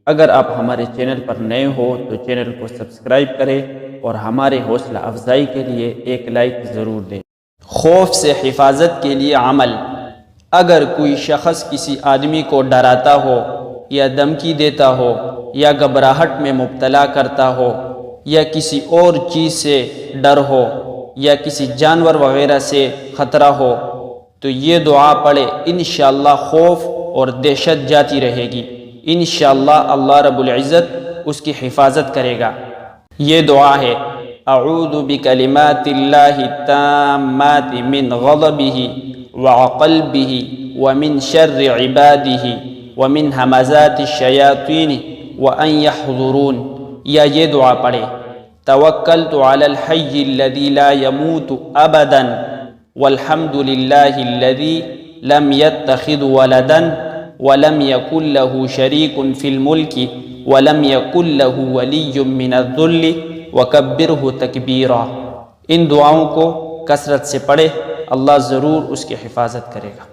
اگر آپ ہمارے چینل پر نئے ہو تو چینل کو سبسکرائب کریں اور ہمارے حوصلہ افزائی کے لیے ایک لائک ضرور دیں۔ خوف سے حفاظت کے لیے عمل۔ اگر کوئی شخص کسی آدمی کو ڈراتا ہو یا دھمکی دیتا ہو یا گھبراہٹ میں مبتلا کرتا ہو یا کسی اور چیز سے ڈر ہو یا کسی جانور وغیرہ سے خطرہ ہو تو یہ دعا پڑھے، انشاءاللہ خوف اور دہشت جاتی رہے گی، انشاءاللہ اللہ رب العزت اس کی حفاظت کرے گا۔ یہ دعا ہے: اعوذ بکلمات اللہ التامات من غضبہ وعقلبہ ومن شر عبادہ ومن ہمزات الشیاطین وان یحضرون، یا یہ دعا پڑھے: توکلت علی الحی الذی لا یموت ابدا والحمد للہ الذی لم يتخذ ولدا ولم یکن له شریک فی الملک ولم یکن له ولی من الذل وکبرہ تکبیرا۔ ان دعاؤں کو کثرت سے پڑھے، اللہ ضرور اس کی حفاظت کرے گا۔